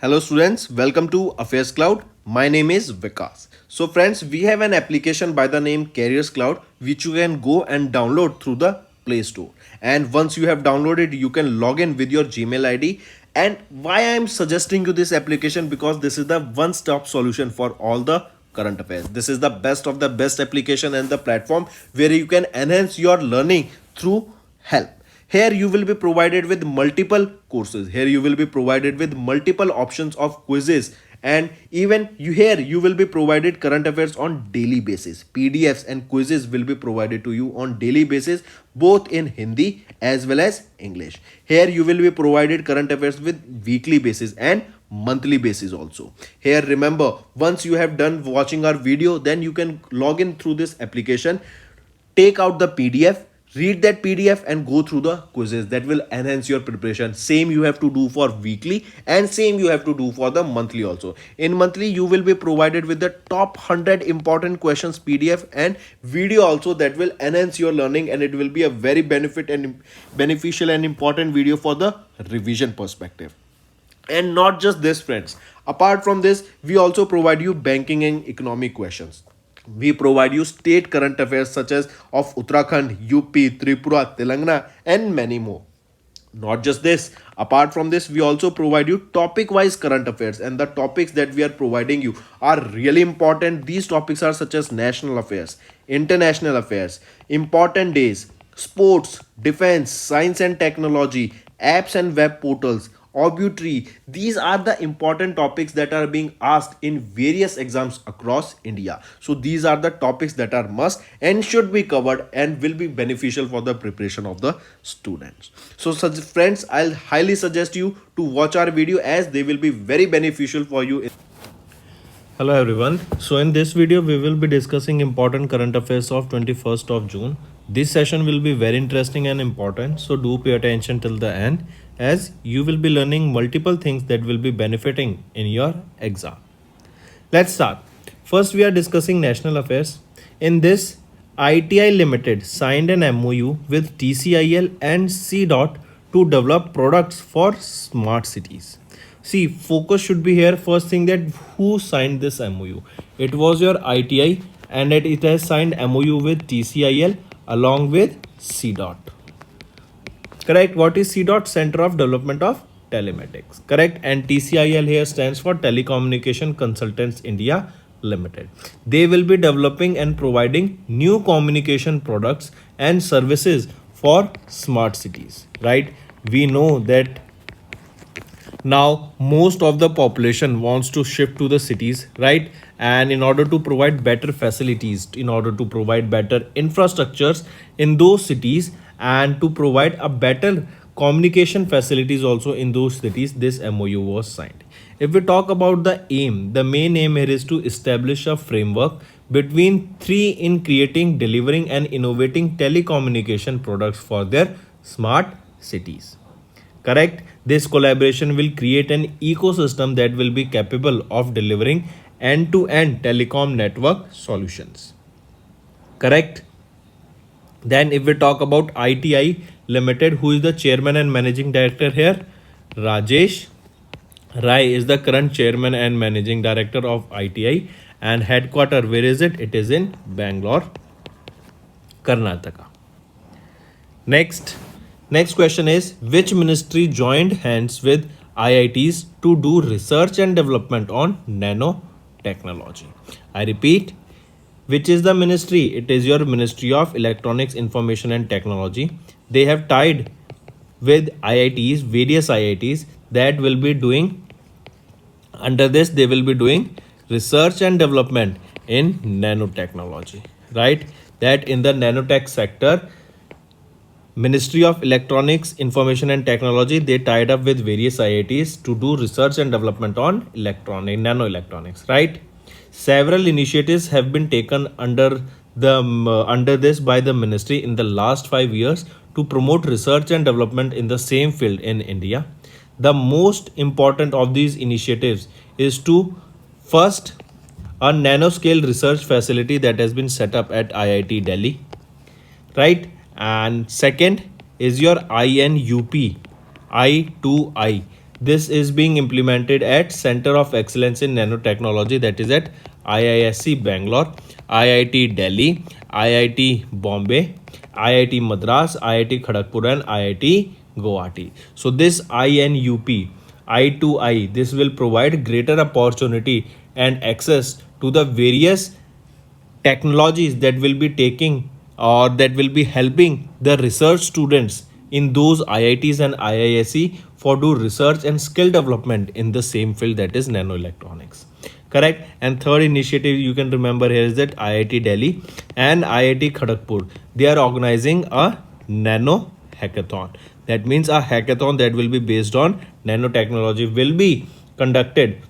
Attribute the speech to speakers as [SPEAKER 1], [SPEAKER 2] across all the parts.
[SPEAKER 1] Hello students, welcome to Affairscloud. My name is Vikas. So friends, we have an application by the name Careers Cloud which you can go and download through the Play Store. And once you have downloaded, you can log in with your Gmail ID. And why I am suggesting you this application, because this is the one-stop solution for all the current affairs. This is the best of the best application and the platform where you can enhance your learning through help. Here you will be provided with multiple courses. Here you will be provided with multiple options of quizzes, and even you will be provided current affairs on daily basis. PDFs and quizzes will be provided to you on daily basis, both in Hindi as well as English. Here you will be provided current affairs with weekly basis and monthly basis also. Here remember, once you have done watching our video, then you can log in through this application, take out the PDF, read that PDF and go through the quizzes. That will enhance your preparation. Same you have to do for weekly and same you have to do for the monthly also. In monthly you will be provided with the top 100 important questions PDF and video also, that will enhance your learning, and it will be a very beneficial and important video for the revision perspective. And not just this friends, apart from this we also provide you banking and economic questions. We provide you state current affairs such as of Uttarakhand, UP, Tripura, Telangana, and many more. Not just this, apart from this, we also provide you topic wise current affairs, and the topics that we are providing you are really important. These topics are such as national affairs, international affairs, important days, sports, defense, science and technology, apps and web portals, obituary. These are the important topics that are being asked in various exams across India. So these are the topics that are must and should be covered and will be beneficial for the preparation of the students. So such friends, I'll highly suggest you to watch our video as they will be very beneficial for you. Hello everyone. So in this video we will be discussing important current affairs of 21st of June. This session will be very interesting and important, so do pay attention till the end, as you will be learning multiple things that will be benefiting in your exam. Let's start. First we are discussing national affairs. In this, ITI Limited signed an MOU with TCIL and CDOT to develop products for smart cities. See, focus should be here. First thing, that who signed this MOU? It was your ITI, and it has signed MOU with TCIL along with CDOT. Correct. What is CDOT? Center of Development of Telematics. Correct. And TCIL here stands for Telecommunication Consultants India Limited. They will be developing and providing new communication products and services for smart cities. Right. We know that now most of the population wants to shift to the cities, right? And in order to provide better facilities, in order to provide better infrastructures in those cities, and to provide a better communication facilities also in those cities, this MOU was signed. If we talk about the aim, the main aim here is to establish a framework between three in creating, delivering and innovating telecommunication products for their smart cities. Correct. This collaboration will create an ecosystem that will be capable of delivering end-to-end telecom network solutions. Correct. Then if we talk about ITI Limited, who is the chairman and managing director here? Rajesh Rai is the current chairman and managing director of ITI, and headquarter, where is it? It is in Bangalore, Karnataka. Next question is, which ministry joined hands with IITs to do research and development on nanotechnology? I repeat, which is the ministry? It is your Ministry of Electronics, Information and Technology. They have tied with IITs, various IITs that will be doing, under this they will be doing research and development in nanotechnology, right? That in the nanotech sector, Ministry of Electronics, Information and Technology, they tied up with various IITs to do research and development on nanoelectronics, right? Several initiatives have been taken under this by the ministry in the last 5 years to promote research and development in the same field in India. The most important of these initiatives is to first, a nanoscale research facility that has been set up at IIT Delhi, right? And second is your INUP I2I, This is being implemented at Center of Excellence in Nanotechnology, that is at IISc Bangalore, IIT Delhi, IIT Bombay, IIT Madras, IIT Kharagpur and IIT Guwahati. So this INUP, I2I, this will provide greater opportunity and access to the various technologies that will be taking or that will be helping the research students in those IITs and IISc for do research and skill development in the same field, that is nanoelectronics. Correct. And third initiative you can remember here is that IIT Delhi and IIT Kharagpur, they are organizing a nano hackathon. That means a hackathon that will be based on nanotechnology will be conducted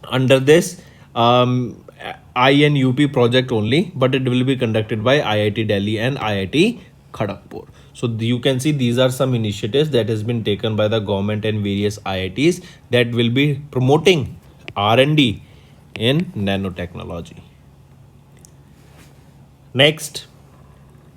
[SPEAKER 1] under this INUP project only, but it will be conducted by IIT Delhi and IIT Kharagpur. So you can see these are some initiatives that has been taken by the government and various IITs that will be promoting R&D in nanotechnology. Next,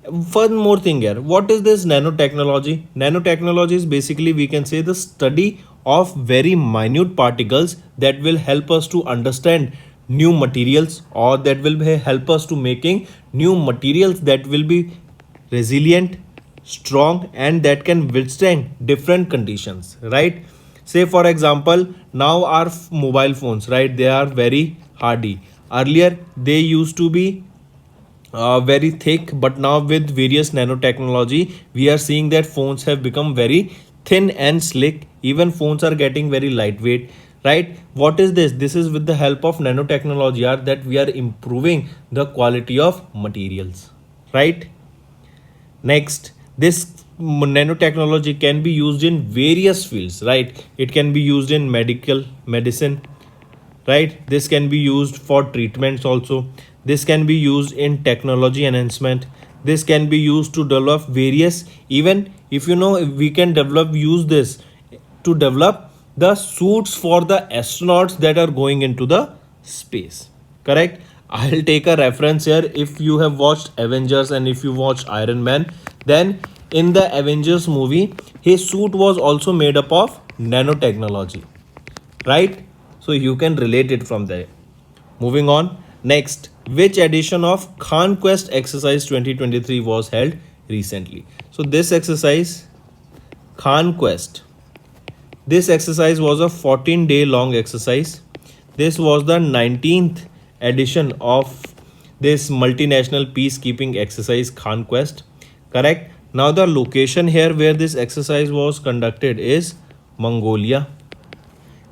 [SPEAKER 1] one more thing here. What is this nanotechnology? Nanotechnology is basically, we can say, the study of very minute particles that will help us to understand new materials, or that will help us to making new materials that will be resilient, strong, and that can withstand different conditions, right? Say for example, now our mobile phones, right, they are very hardy. Earlier they used to be very thick, but now with various nanotechnology we are seeing that phones have become very thin and slick. Even phones are getting very lightweight, right? What is this? This is with the help of nanotechnology that we are improving the quality of materials, right? Next, this nanotechnology can be used in various fields, right? It can be used in medical medicine, right? This can be used for treatments also. This can be used in technology enhancement. This can be used to develop various, even if you know, we can develop, use this to develop the suits for the astronauts that are going into the space. Correct. I'll take a reference here. If you have watched Avengers and if you watched Iron Man, then in the Avengers movie, his suit was also made up of nanotechnology, right? So you can relate it from there. Moving on. Next, which edition of Conquest Exercise 2023 was held recently? So this exercise, Conquest, this exercise was a 14-day long exercise. This was the 19th edition of this multinational peacekeeping exercise Conquest. Correct. Now the location here where this exercise was conducted is Mongolia.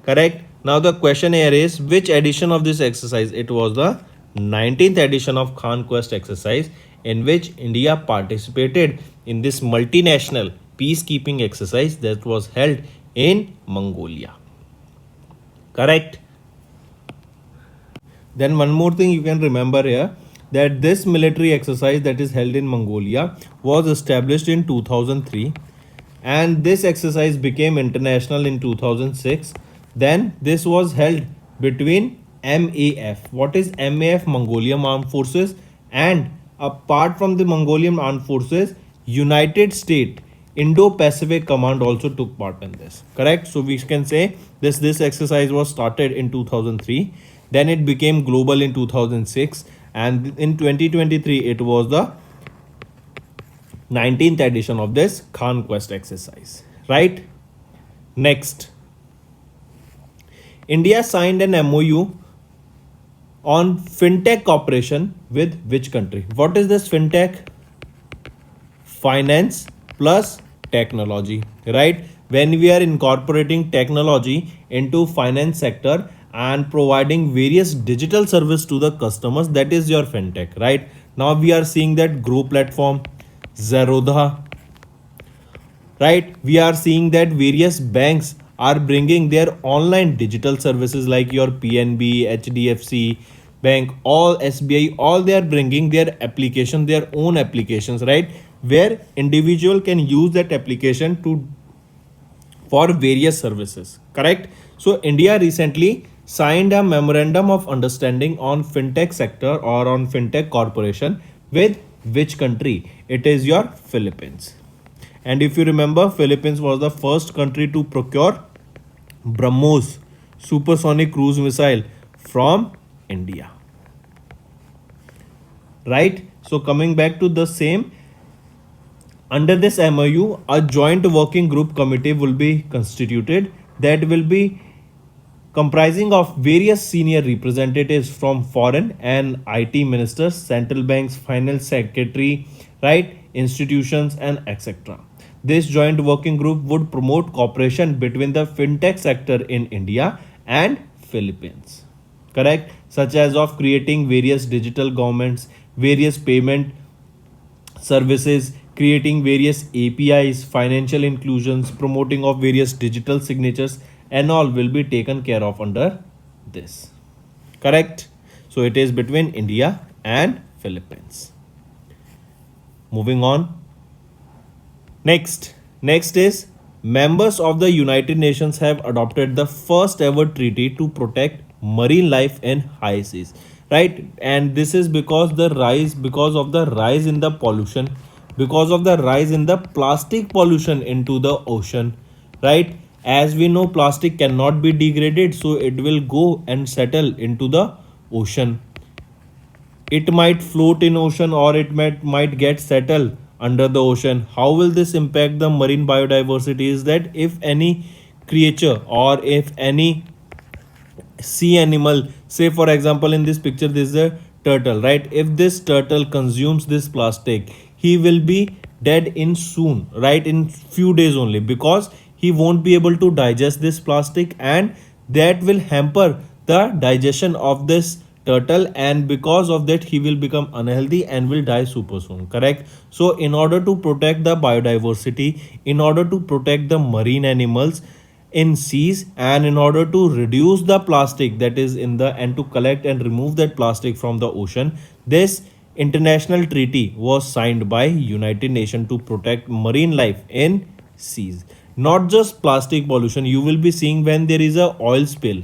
[SPEAKER 1] Correct. Now the question here is, which edition of this exercise? It was the 19th edition of Conquest exercise, in which India participated in this multinational peacekeeping exercise that was held in Mongolia. Correct. Then one more thing you can remember here, that this military exercise that is held in Mongolia was established in 2003, and this exercise became international in 2006. Then this was held between MAF. What is MAF? Mongolian Armed Forces. And apart from the Mongolian Armed Forces, United States Indo-Pacific Command also took part in this. Correct. So we can say this exercise was started in 2003. Then it became global in 2006. And in 2023, it was the 19th edition of this Conquest exercise. Right. Next. India signed an MOU on fintech cooperation with which country? What is this fintech? Finance plus technology, right? When we are incorporating technology into finance sector and providing various digital service to the customers, that is your fintech, right? Now we are seeing that Grow platform, Zerodha, right? We are seeing that various banks are bringing their online digital services like your PNB, HDFC Bank, all SBI, all they are bringing their application, their own applications, right? Where individual can use that application to for various services. Correct. So India recently signed a memorandum of understanding on fintech sector or on fintech corporation with which country? It is your Philippines. And if you remember, Philippines was the first country to procure BrahMos supersonic cruise missile from India. Right? So coming back to the same, under this MOU, a joint working group committee will be constituted that will be comprising of various senior representatives from foreign and IT ministers, central banks, finance secretary, right, institutions, and etc. This joint working group would promote cooperation between the fintech sector in India and Philippines. Correct? Such as of creating various digital governments, various payment services, creating various APIs, financial inclusions, promoting of various digital signatures, and all will be taken care of under this. Correct? So it is between India and Philippines. Moving on. Next is members of the United Nations have adopted the first ever treaty to protect marine life in high seas, right? And this is because of the rise in the pollution, because of the rise in the plastic pollution into the ocean, right? As we know, plastic cannot be degraded, so it will go and settle into the ocean. It might float in ocean, or it might get settled under the ocean. How will this impact the marine biodiversity? Is that if any creature or if any sea animal, say for example in this picture this is a turtle, right? If this turtle consumes this plastic, he will be dead in soon, right, in few days only, because he won't be able to digest this plastic, and that will hamper the digestion of this turtle, and because of that he will become unhealthy and will die super soon. Correct? So in order to protect the biodiversity, in order to protect the marine animals in seas, and in order to reduce the plastic that is in the, and to collect and remove that plastic from the ocean, this international treaty was signed by United Nations to protect marine life in seas. Not just plastic pollution, you will be seeing when there is a oil spill,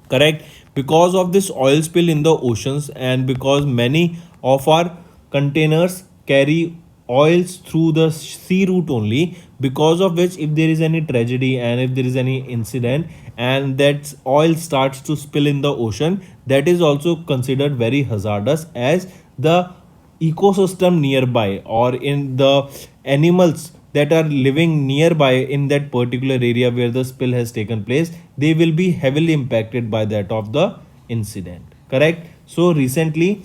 [SPEAKER 1] correct, because of this oil spill in the oceans, and because many of our containers carry oils through the sea route only, because of which if there is any tragedy and if there is any incident and that oil starts to spill in the ocean, that is also considered very hazardous, as the ecosystem nearby or in the animals that are living nearby in that particular area where the spill has taken place, they will be heavily impacted by that of the incident. Correct? So recently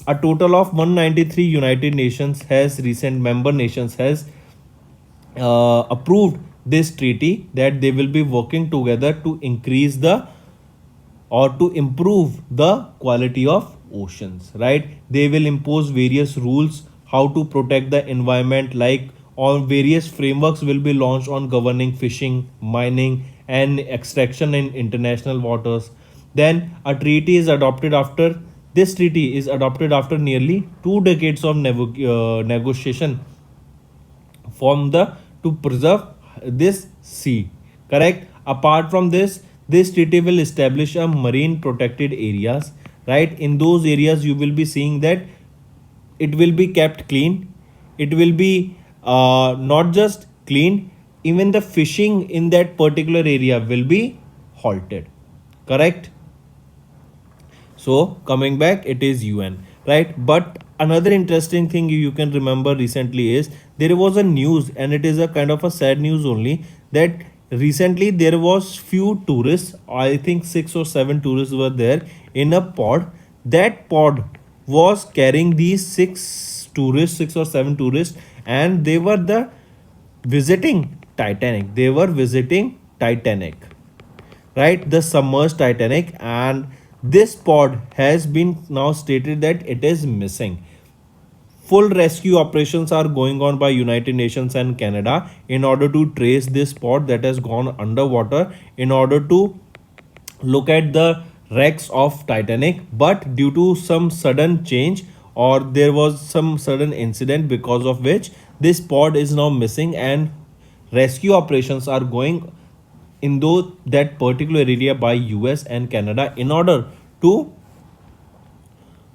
[SPEAKER 1] a total of 193 United Nations has recent member nations has approved this treaty, that they will be working together to increase the or to improve the quality of oceans, right? They will impose various rules how to protect the environment, like all various frameworks will be launched on governing fishing, mining, and extraction in international waters. Then a treaty is adopted after this treaty is adopted after nearly 2 decades of negotiation from the to preserve this sea. Correct? Apart from this, this treaty will establish a marine protected areas, right? In those areas you will be seeing that it will be kept clean, it will be not just clean, even the fishing in that particular area will be halted. Correct? So coming back, it is UN, right? But another interesting thing you can remember recently is there was a news, and it is a kind of a sad news only, that recently there was few tourists, I think 6 or 7 tourists were there in a pod. That pod was carrying these 6 or 7 tourists, and they were the visiting Titanic. They were visiting Titanic, right? The submerged Titanic, and this pod has been now stated that it is missing. Full rescue operations are going on by United Nations and Canada in order to trace this pod that has gone underwater, in order to look at the wrecks of Titanic. But due to some sudden change, or there was some sudden incident because of which this pod is now missing, and rescue operations are going in that particular area by US and Canada in order to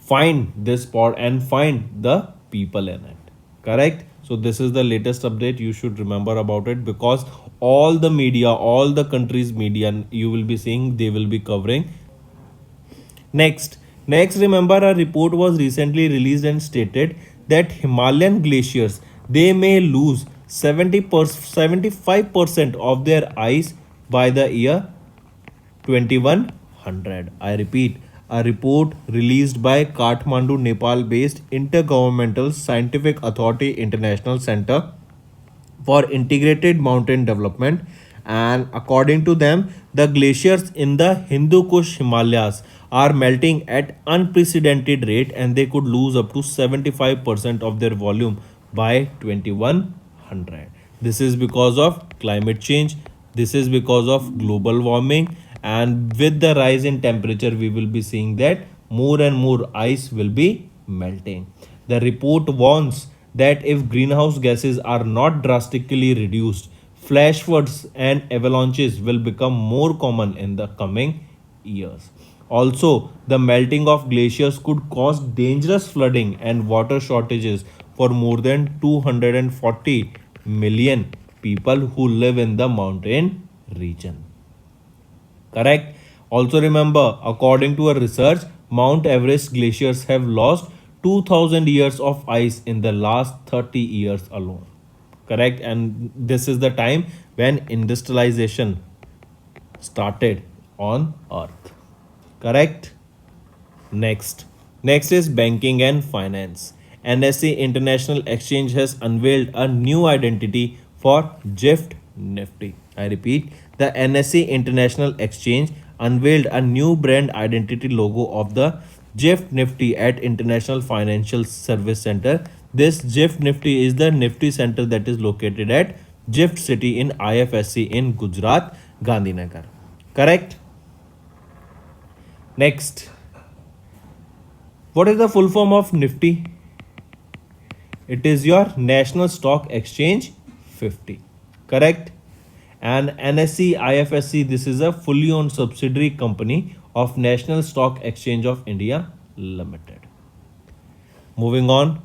[SPEAKER 1] find this pod and find the people in it. Correct? So this is the latest update. You should remember about it, because all the media, all the countries' media, you will be seeing, they will be covering. Next, remember, a report was recently released and stated that Himalayan glaciers, they may lose 75% of their ice by the year 2100. I repeat, a report released by Kathmandu, Nepal based Intergovernmental Scientific Authority International Center for Integrated Mountain Development, and according to them, the glaciers in the Hindu Kush Himalayas are melting at unprecedented rate, and they could lose up to 75% of their volume by 2100. This is because of climate change, this is because of global warming, and with the rise in temperature we will be seeing that more and more ice will be melting. The report warns that if greenhouse gases are not drastically reduced, flash floods and avalanches will become more common in the coming years. Also, the melting of glaciers could cause dangerous flooding and water shortages for more than 240 million people who live in the mountain region. Correct? Also remember, according to a research, Mount Everest glaciers have lost 2000 years of ice in the last 30 years alone. Correct? And this is the time when industrialization started on Earth. Correct? Next is banking and finance. NSE International Exchange has unveiled a new identity for GIFT Nifty. I repeat, the NSE International Exchange unveiled a new brand identity logo of the GIFT Nifty at International Financial Service Center. This GIFT Nifty is the Nifty Center that is located at GIFT City in IFSC in Gujarat, Gandhinagar. Correct? Next, what is the full form of Nifty? It is your National Stock Exchange 50. Correct? And NSE IFSC, this is a fully owned subsidiary company of National Stock Exchange of India Limited. Moving on.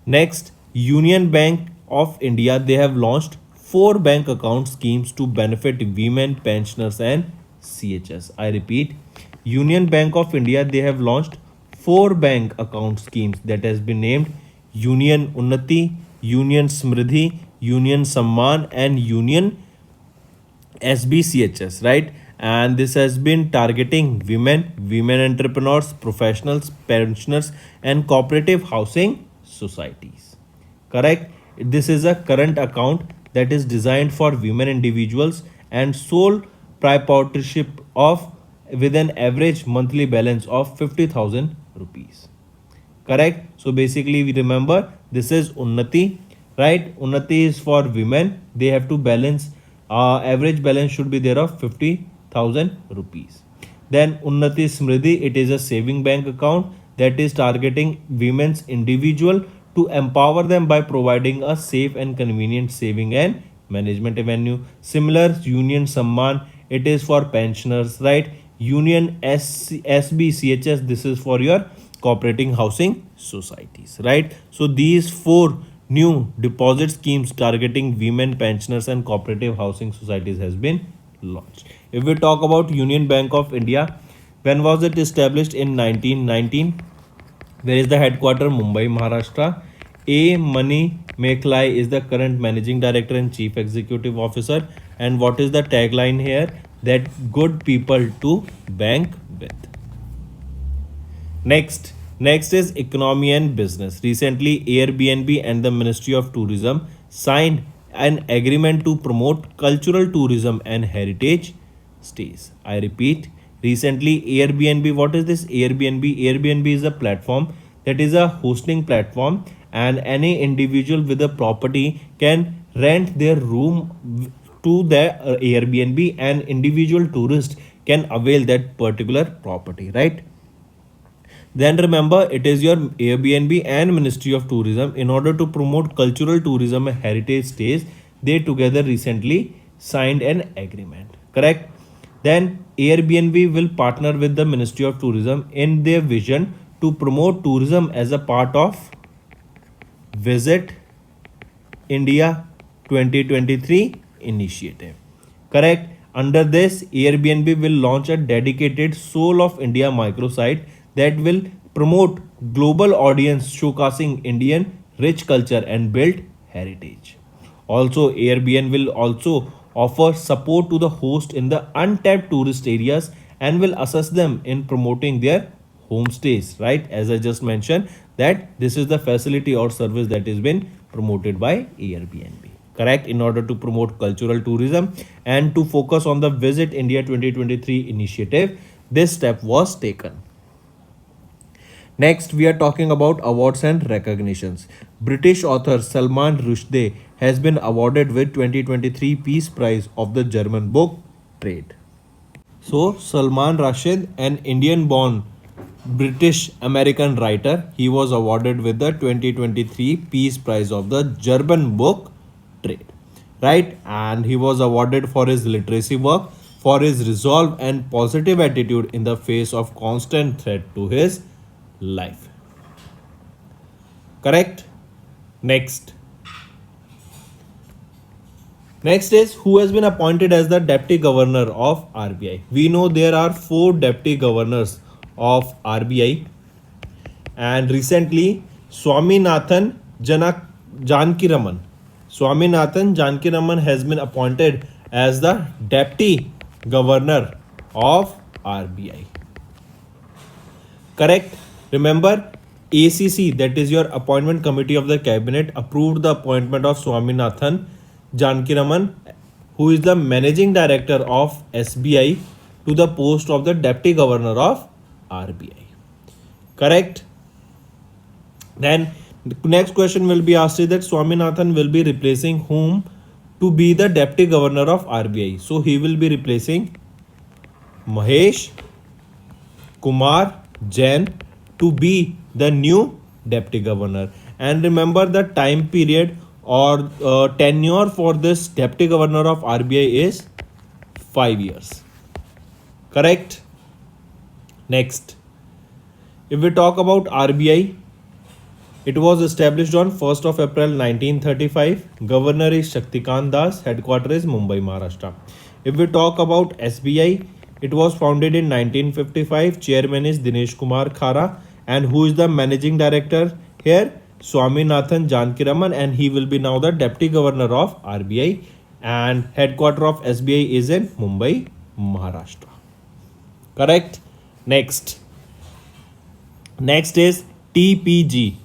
[SPEAKER 1] Next, Union Bank of India, they have launched 4 bank account schemes to benefit women, pensioners and CHS. I repeat, Union Bank of India, they have launched 4 bank account schemes that has been named Union Unnati, Union Smriddhi, Union Samman and Union SBCHS, right? And this has been targeting women entrepreneurs, professionals, pensioners and cooperative housing societies. Correct? This is a current account that is designed for women individuals and sole proprietorship of with an average monthly balance of 50,000 rupees. Correct? So basically we remember this is Unnati, right? Unnati is for women. They have to balance, average balance should be there of 50,000 rupees. Then Unnati Smriddhi, it is a saving bank account that is targeting women's individual to empower them by providing a safe and convenient saving and management avenue. Similar Union Samman, it is for pensioners, right? Union SBCHS, this is for your cooperating housing societies, right? So these 4 new deposit schemes targeting women, pensioners and cooperative housing societies has been launched. If we talk about Union Bank of India, when was it established? In 1919. Where is the headquarter? Mumbai, Maharashtra. A. Mani Mekhlai is the current managing director and chief executive officer. And what is the tagline here? That good people to bank with. Next is economy and business. Recently, Airbnb and the Ministry of Tourism signed an agreement to promote cultural tourism and heritage stays. I repeat, recently Airbnb, what is this Airbnb? Airbnb is a platform that is a hosting platform, and any individual with a property can rent their room to the Airbnb, and individual tourist can avail that particular property, right? Then remember, it is your Airbnb and Ministry of Tourism. In order to promote cultural tourism and heritage stays, they together recently signed an agreement. Correct? Then Airbnb will partner with the Ministry of Tourism in their vision to promote tourism as a part of visit India 2023 initiative. Correct? Under this, Airbnb will launch a dedicated Soul of India microsite that will promote global audience showcasing Indian rich culture and build heritage. Also, Airbnb will also offer support to the host in the untapped tourist areas and will assist them in promoting their homestays, right? As I just mentioned, that this is the facility or service that is been promoted by Airbnb. Correct? In order to promote cultural tourism and to focus on the Visit India 2023 initiative, this step was taken. Next, we are talking about awards and recognitions. British author Salman Rushdie has been awarded with 2023 Peace Prize of the German book trade. So, Salman Rushdie, an Indian-born British American writer, he was awarded with the 2023 Peace Prize of the German book trade. Right? And he was awarded for his literacy work, for his resolve and positive attitude in the face of constant threat to his life. Correct? Next. Next is who has been appointed as the Deputy Governor of RBI. We know there are 4 Deputy Governors of RBI, and recently Swaminathan Janakiraman. Swaminathan Janakiraman has been appointed as the Deputy Governor of RBI. Correct? Remember, ACC, that is your appointment committee of the cabinet, approved the appointment of Swaminathan Janakiraman, who is the managing director of SBI, to the post of the deputy governor of RBI. Correct? Then the next question will be asked is that Swaminathan will be replacing whom to be the deputy governor of RBI. So he will be replacing Mahesh Kumar Jain to be the new deputy governor. And remember, the time period or tenure for this deputy governor of RBI is 5 years. Correct? Next, if we talk about RBI, it was established on 1st of April 1935. Governor is Shaktikant Das. Headquarters is Mumbai, Maharashtra. If we talk about SBI, it was founded in 1955. Chairman is Dinesh Kumar Khara. And who is the managing director here? Swaminathan Janakiraman, and he will be now the deputy governor of RBI. And headquarters of SBI is in Mumbai, Maharashtra. Correct? Next is TPG.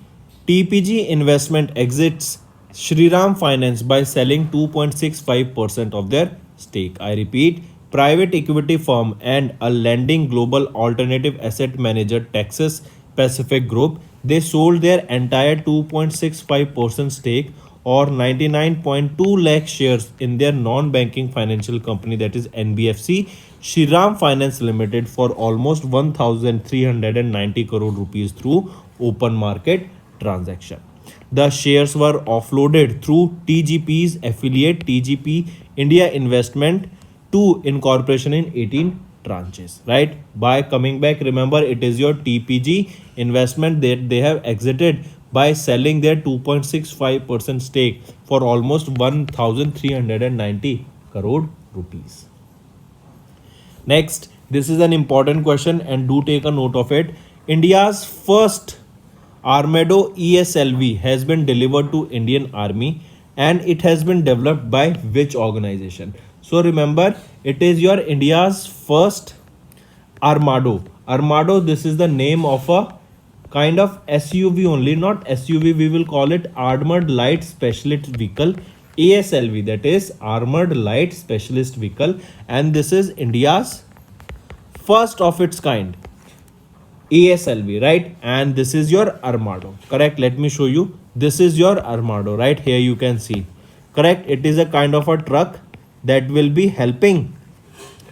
[SPEAKER 1] TPG Investment exits Shriram Finance by selling 2.65% of their stake. I repeat, private equity firm and a lending global alternative asset manager Texas Pacific Group, they sold their entire 2.65% stake or 99.2 lakh shares in their non-banking financial company, that is NBFC Shriram Finance Limited, for almost 1,390 crore rupees through open market transaction. The shares were offloaded through TGP's affiliate TGP India Investment to incorporation in 18 tranches. Right? By coming back, remember, it is your TPG investment that they have exited by selling their 2.65% stake for almost 1,390 crore rupees. Next, this is an important question and do take a note of it. India's first Armado ESLV has been delivered to Indian Army, and it has been developed by which organization? So remember, it is your India's first Armado. Armado, this is the name of a kind of SUV only, not SUV, we will call it Armored Light Specialist Vehicle, ASLV, that is Armored Light Specialist Vehicle, and this is India's first of its kind ASLV, right? And this is your Armado. Correct? Let me show you. This is your Armado, right? Here you can see. Correct? It is a kind of a truck that will be helping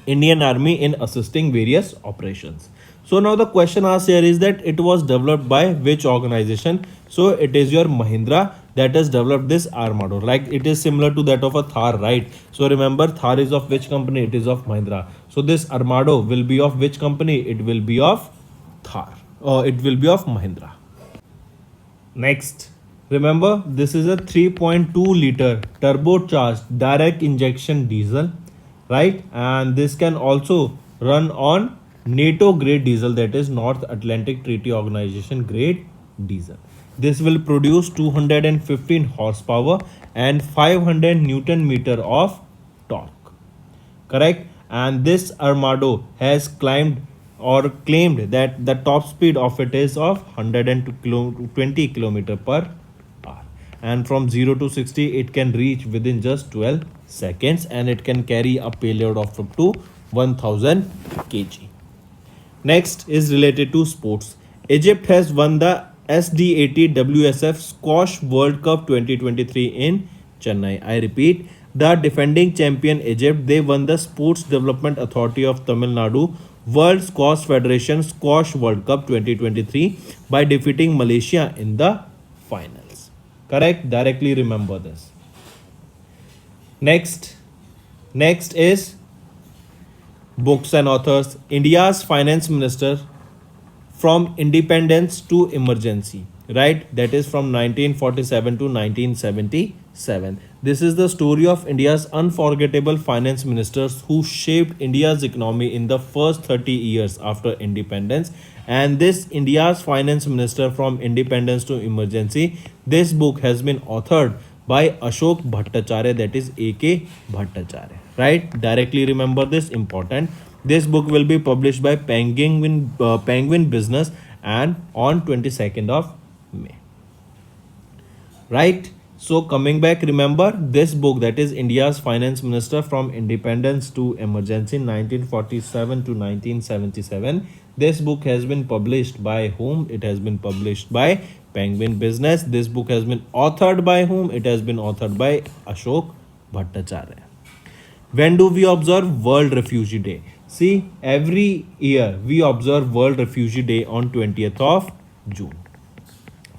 [SPEAKER 1] Indian Army in assisting various operations. So now the question asked here is that it was developed by which organization? So it is your Mahindra that has developed this Armado. Like it is similar to that of a Thar, right? So remember, Thar is of which company? It is of Mahindra. So this Armado will be of which company? It will be of Thar. It will be of Mahindra. Next,
[SPEAKER 2] Remember, this is a 3.2 liter turbocharged direct injection diesel, right? And this can also run on NATO grade diesel, that is North Atlantic Treaty Organization grade diesel. This will produce 215 horsepower and 500 Newton meter of torque, correct? And this Armado has climbed or claimed that the top speed of it is of 120 kilometer per hour, and from 0 to 60 it can reach within just 12 seconds, and it can carry a payload of up to 1000 kg. Next is related to sports. Egypt has won the SDAT WSF Squash World Cup 2023 in Chennai. I repeat, the defending champion Egypt, they won the Sports Development Authority of Tamil Nadu World Squash Federation Squash World Cup 2023 by defeating Malaysia in the finals. Correct? Directly remember this. Next, next is books and authors. India's finance minister from independence to emergency, right? That is from 1947 to 1977. This is the story of India's unforgettable finance ministers who shaped India's economy in the first 30 years after independence. And this India's finance minister from independence to emergency, this book has been authored by Ashok Bhattacharya, that is AK Bhattacharya, right? Directly remember this, important. This book will be published by Penguin Business and on 22nd of May, right? So coming back, remember this book, that is India's finance minister from independence to emergency 1947 to 1977. This book has been published by whom? It has been published by Penguin Business. This book has been authored by whom? It has been authored by Ashok Bhattacharya. When do we observe World Refugee Day? See, every year we observe World Refugee Day on 20th of June,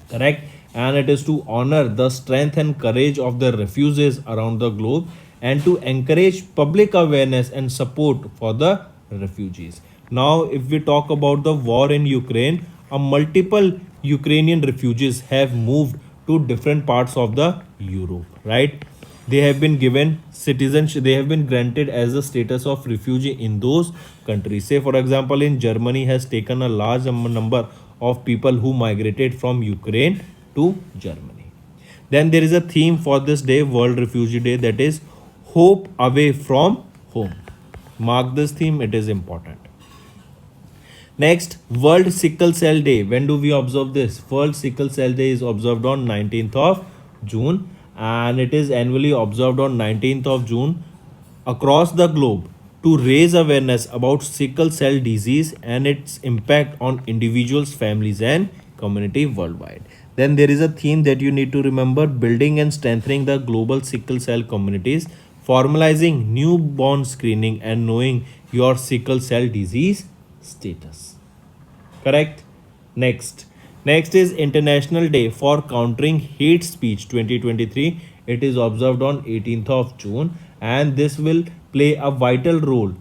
[SPEAKER 2] correct? And it is to honor the strength and courage of the refugees around the globe and to encourage public awareness and support for the refugees. Now, if we talk about the war in Ukraine, a multiple Ukrainian refugees have moved to different parts of the Europe, right? They have been given citizenship, they have been granted as a status of refugee in those countries. Say for example, in Germany has taken a large number of people who migrated from Ukraine to Germany. Then there is a theme for this day, World Refugee Day, that is hope away from home. Mark this theme, it is important. Next, World Sickle Cell Day. When do we observe this? World Sickle Cell Day is observed on 19th of June, and it is annually observed on 19th of June across the globe to raise awareness about sickle cell disease and its impact on individuals, families, and community worldwide. Then there is a theme that you need to remember, building and strengthening the global sickle cell communities, formalizing newborn screening, and knowing your sickle cell disease status. Correct? Next is International Day for Countering Hate Speech 2023. It is observed on 18th of June, and this will play a vital role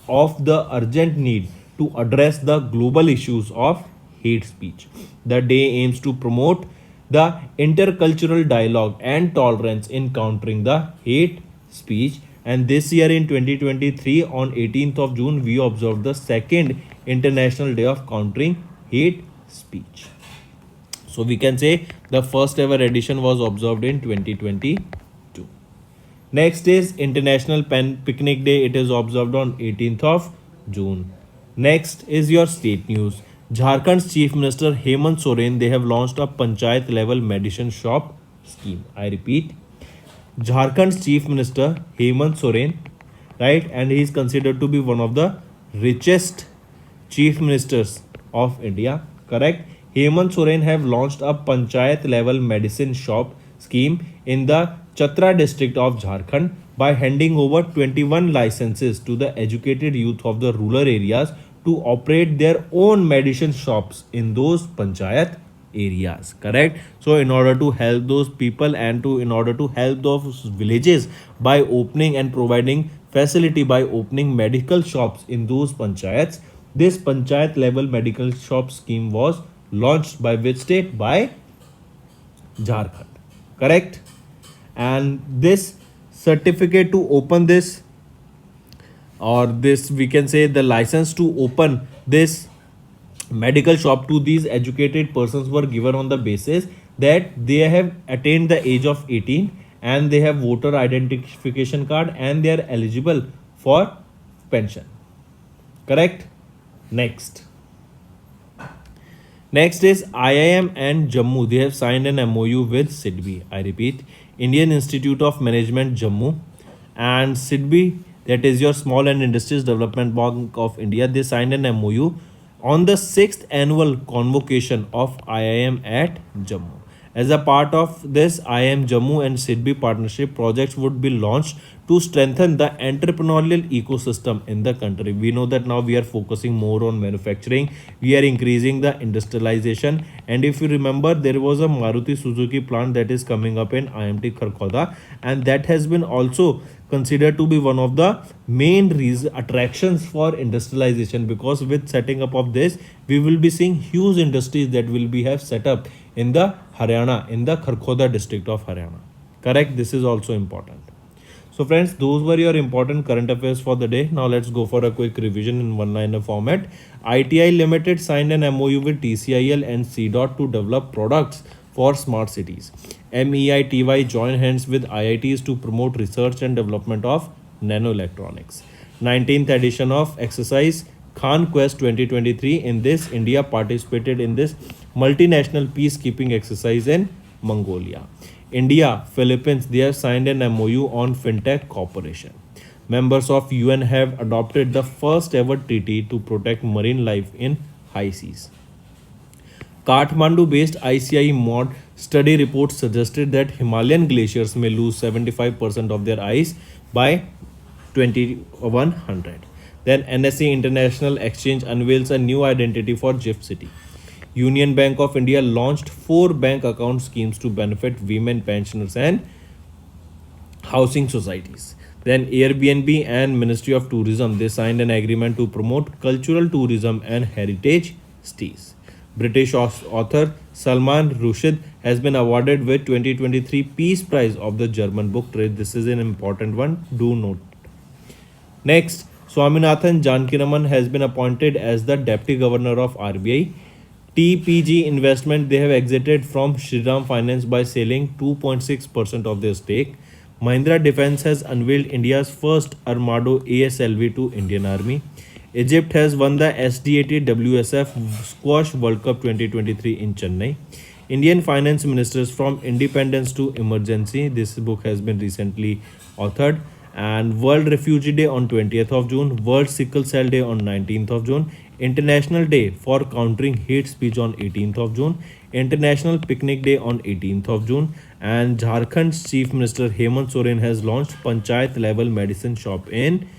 [SPEAKER 2] of the urgent need to address the global issues of hate speech. The day aims to promote the intercultural dialogue and tolerance in countering the hate speech. And this year in 2023, on 18th of June, we observed the second International Day of Countering Hate Speech. So we can say the first ever edition was observed in 2022. Next is International Picnic Day. It is observed on 18th of June. Next is your state news. Jharkhand's Chief Minister Hemant Soren, they have launched a Panchayat level medicine shop scheme. I repeat, Jharkhand's Chief Minister Hemant Soren, right, and he is considered to be one of the richest Chief Ministers of India, correct? Hemant Soren have launched a Panchayat level medicine shop scheme in the Chatra district of Jharkhand by handing over 21 licenses to the educated youth of the rural areas to operate their own medicine shops in those Panchayat areas, correct? So in order to help those people and in order to help those villages by opening and providing facility by opening medical shops in those panchayats, this Panchayat level medical shop scheme was launched by which state? By Jharkhand. Correct? And this certificate to open this, or this we can say the license to open this medical shop to these educated persons were given on the basis that they have attained the age of 18 and they have voter identification card and they are eligible for pension. Correct? Next is IIM and Jammu. They have signed an MOU with SIDBI. I repeat, Indian Institute of Management Jammu and SIDBI, that is your Small and Industries Development Bank of India. They signed an MOU on the 6th annual convocation of IIM at Jammu. As a part of this, IIM Jammu and SIDBI partnership, projects would be launched to strengthen the entrepreneurial ecosystem in the country. We know that now we are focusing more on manufacturing, we are increasing the industrialization. And if you remember, there was a Maruti Suzuki plant that is coming up in IMT Kharkhoda, and that has been also considered to be one of the main attractions for industrialization, because with setting up of this we will be seeing huge industries that will be have set up in the Haryana, in the Kharkhoda district of Haryana. Correct? This is also important. So friends, those were your important current affairs for the day. Now let's go for a quick revision in one-liner format. ITI Limited signed an MOU with TCIL and CDOT to develop products for smart cities. MEITY joined hands with IITs to promote research and development of nanoelectronics. 19th edition of exercise Khan Quest 2023. In this, India participated in this multinational peacekeeping exercise in Mongolia. India, Philippines, they have signed an MOU on FinTech cooperation. Members of UN have adopted the first ever treaty to protect marine life in high seas. Kathmandu-based ICI MOD study report suggested that Himalayan glaciers may lose 75% of their ice by 2100. Then NSE International Exchange unveils a new identity for GIFT City. Union Bank of India launched 4 bank account schemes to benefit women pensioners and housing societies. Then Airbnb and Ministry of Tourism, they signed an agreement to promote cultural tourism and heritage stays. British author Salman Rushdie has been awarded with 2023 Peace Prize of the German Book Trade. This is an important one. Do note. Next, Swaminathan Janakiraman has been appointed as the Deputy Governor of RBI. TPG Investment, they have exited from Shriram Finance by selling 2.6% of their stake. Mahindra Defence has unveiled India's first Armado ASLV to Indian Army. Egypt has won the SDAT WSF Squash World Cup 2023 in Chennai. Indian finance ministers from independence to emergency. This book has been recently authored. And World Refugee Day on 20th of June, World Sickle Cell Day on 19th of June, International Day for Countering Hate Speech on 18th of June, International Picnic Day on 18th of June, and Jharkhand's Chief Minister Hemant Soren has launched Panchayat level medicine shop in.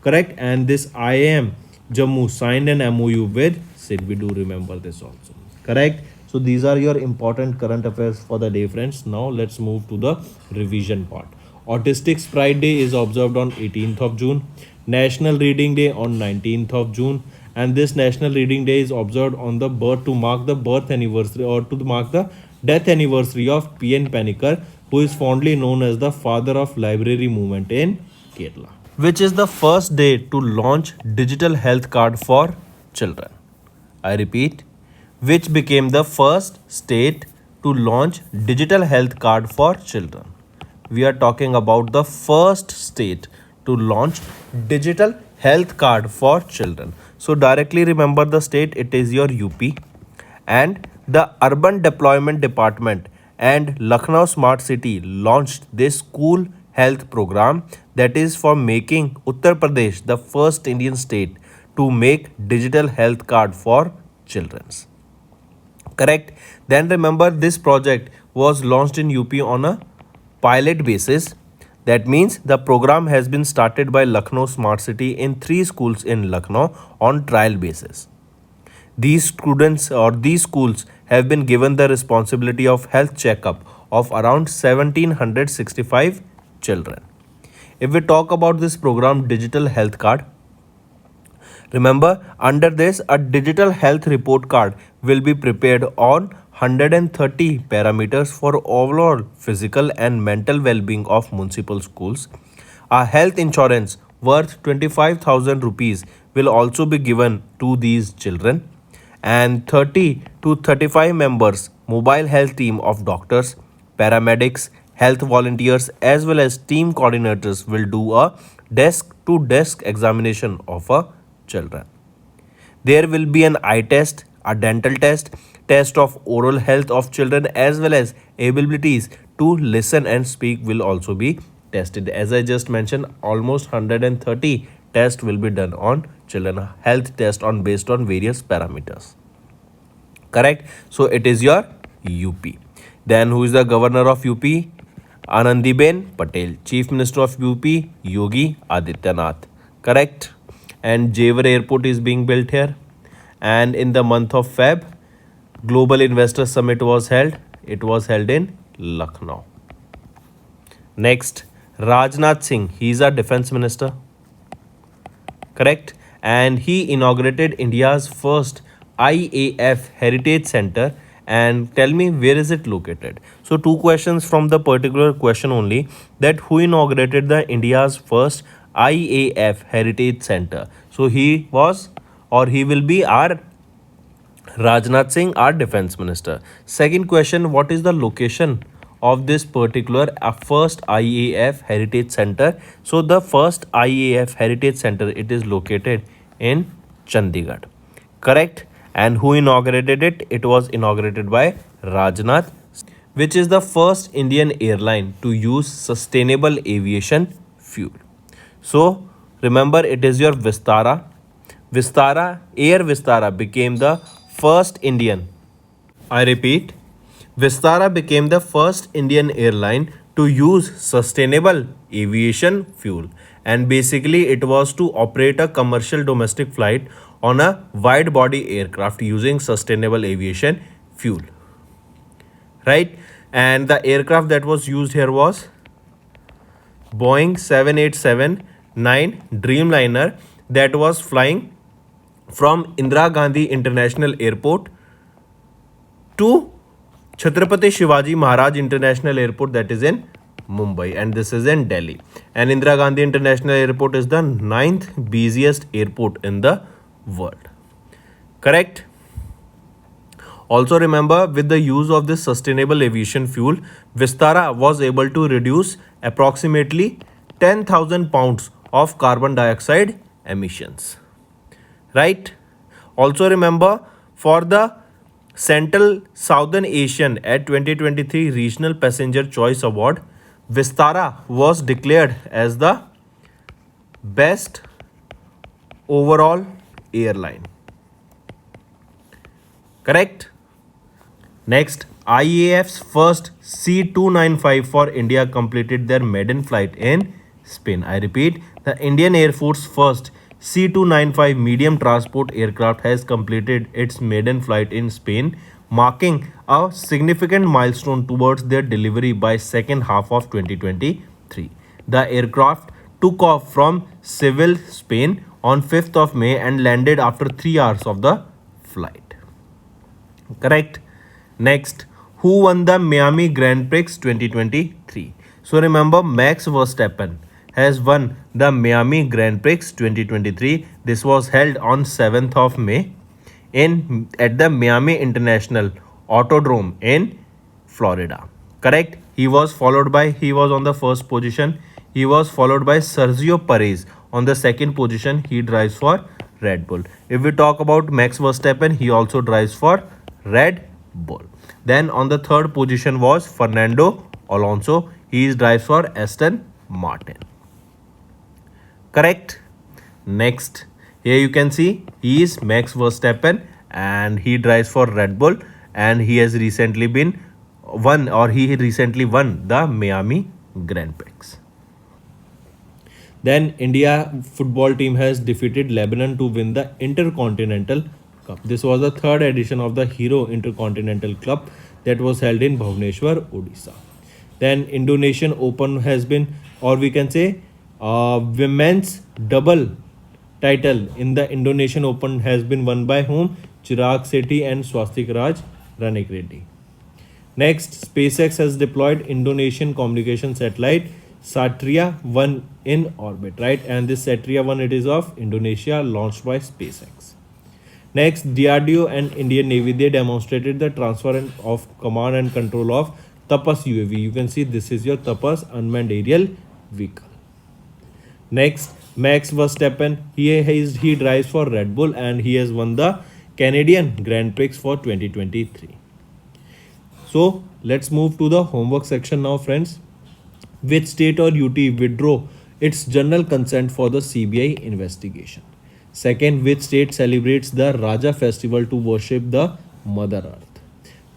[SPEAKER 2] Correct? And this IIM Jammu signed an MOU with SIDBI. Do remember this also. Correct? So these are your important current affairs for the day, friends. Now let's move to the revision part. Autistic Pride Day is observed on 18th of June. National Reading Day on 19th of June. And this National Reading Day is observed on the birth to mark the birth anniversary or to mark the death anniversary of P.N. Panikkar, who is fondly known as the father of library movement in Kerala. Which is the first day to launch digital health card for children. I repeat, which became the first state to launch digital health card for children. We are talking about the first state to launch digital health card for children. So directly remember the state, it is your UP. And the Urban Deployment Department and Lucknow Smart City launched this school health program that is for making Uttar Pradesh the first Indian state to make digital health card for children. Correct? Then remember, this project was launched in UP on a pilot basis. That means the program has been started by Lucknow Smart City in 3 schools in Lucknow on trial basis. These students or these schools have been given the responsibility of health checkup of around 1765 children. If we talk about this program, digital health card, Remember, under this, a digital health report card will be prepared on 130 parameters for overall physical and mental well-being of municipal schools. A health insurance worth 25,000 rupees will also be given to these children, and 30 to 35 members mobile health team of doctors, paramedics, health volunteers as well as team coordinators will do a desk to desk examination of a children. There will be an eye test, a dental test, test of oral health of children as well as abilities to listen and speak will also be tested. As I just mentioned, almost 130 tests will be done on children, health test on based on various parameters. Correct? So it is your UP. Then who is the governor of UP? Anandiben Patel. Chief Minister of UP, Yogi Adityanath. Correct? And Jewar Airport is being built here. And in the month of Feb, Global Investor Summit was held. It was held in Lucknow. Next, Rajnath Singh. He is our defense minister. Correct? And he inaugurated India's first IAF Heritage Center. And tell me, where is it located? So two questions from the particular question only, that who inaugurated the India's first IAF Heritage Center. So he was, or he will be our Rajnath Singh, our defense minister. Second question, what is the location of this particular first IAF Heritage Center? So the first IAF Heritage Center, it is located in Chandigarh. Correct? And who inaugurated it? It was inaugurated by Rajnath, which is the first Indian airline to use sustainable aviation fuel. So remember, it is your Vistara. Air Vistara became the first Indian. I repeat, Vistara became the first Indian airline to use sustainable aviation fuel, and basically it was to operate a commercial domestic flight on a wide body aircraft using sustainable aviation fuel. Right? And the aircraft that was used here was Boeing 787-9 Dreamliner that was flying from Indira Gandhi International Airport to Chhatrapati Shivaji Maharaj International Airport, that is in Mumbai, and this is in Delhi. And Indira Gandhi International Airport is the 9th busiest airport in the world. Correct? Also remember, with the use of this sustainable aviation fuel, Vistara was able to reduce approximately 10,000 pounds of carbon dioxide emissions. Right? Also remember, for the Central Southern Asian at 2023 Regional Passenger Choice Award, Vistara was declared as the best overall airline. Correct? Next, IAF's first C-295 for India completed their maiden flight in Spain. I repeat, the Indian Air Force first C-295 medium transport aircraft has completed its maiden flight in Spain, marking a significant milestone towards their delivery by second half of 2023. The aircraft took off from Seville, Spain on 5th of May and landed after 3 hours of the flight. Correct? Next, who won the Miami Grand Prix 2023? So remember, Max Verstappen has won the Miami Grand Prix 2023. This was held on 7th of May at the Miami International Autodrome in Florida. Correct? He was on the first position. He was followed by Sergio Perez on the second position. He drives for Red Bull. If we talk about Max Verstappen, he also drives for Red Bull. Then on the third position was Fernando Alonso. He drives for Aston Martin. Correct? Next, here you can see he is Max Verstappen and he drives for Red Bull, and he recently won the Miami Grand Prix. Then India football team has defeated Lebanon to win the Intercontinental Cup. This was the third edition of the Hero Intercontinental Cup that was held in Bhubaneswar, Odisha. Then Indonesian Open has been, or we can say women's double title in the Indonesian Open has been won by whom? Chirag Sethi and Swastik Raj Ranekreddy. Next, SpaceX has deployed Indonesian communication satellite Satria 1 in orbit, right? And this Satria 1, it is of Indonesia, launched by SpaceX. Next, DRDO and Indian Navy, they demonstrated the transfer of command and control of Tapas UAV. You can see this is your Tapas unmanned aerial vehicle. Next, Max Verstappen, he drives for Red Bull and he has won the Canadian Grand Prix for 2023. So let's move to the homework section now, friends. Which state or UT withdraw its general consent for the CBI investigation? Second, which state celebrates the Raja festival to worship the Mother Earth?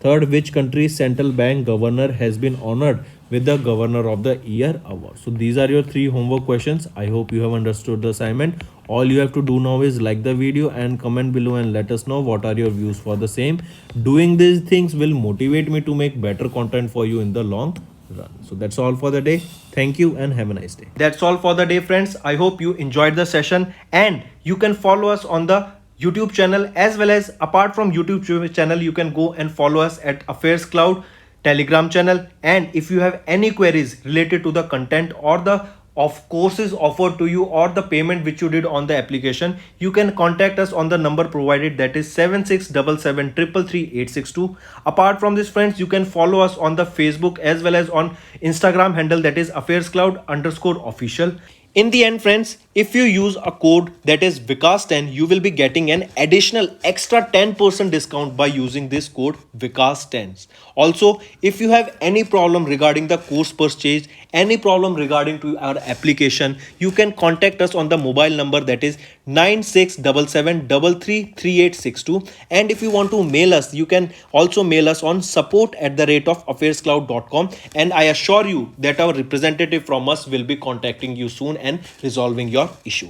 [SPEAKER 2] Third, which country's central bank governor has been honored with the Governor of the Year award? So these are your 3 homework questions. I hope you have understood the assignment. All you have to do now is like the video and comment below and let us know what are your views for the same. Doing these things will motivate me to make better content for you in the long run. So that's all for the day. Thank you and have a nice day.
[SPEAKER 1] That's all for the day, friends. I hope you enjoyed the session, and you can follow us on the YouTube channel, as well as apart from YouTube channel, you can go and follow us at Affairscloud Telegram channel. And if you have any queries related to the content or the courses offered to you or the payment which you did on the application, you can contact us on the number provided, that is 7677333862. Apart from this, friends, you can follow us on the Facebook as well as on Instagram handle, that is Affairscloud_official. In the end, friends, if you use a code that is Vikas10, you will be getting an additional extra 10% discount by using this code Vikas10. Also, if you have any problem regarding the course purchase, any problem regarding to our application, you can contact us on the mobile number, that is 9677333862. And if you want to mail us, you can also mail us on support@affairscloud.com, and I assure you that our representative from us will be contacting you soon and resolving your issue.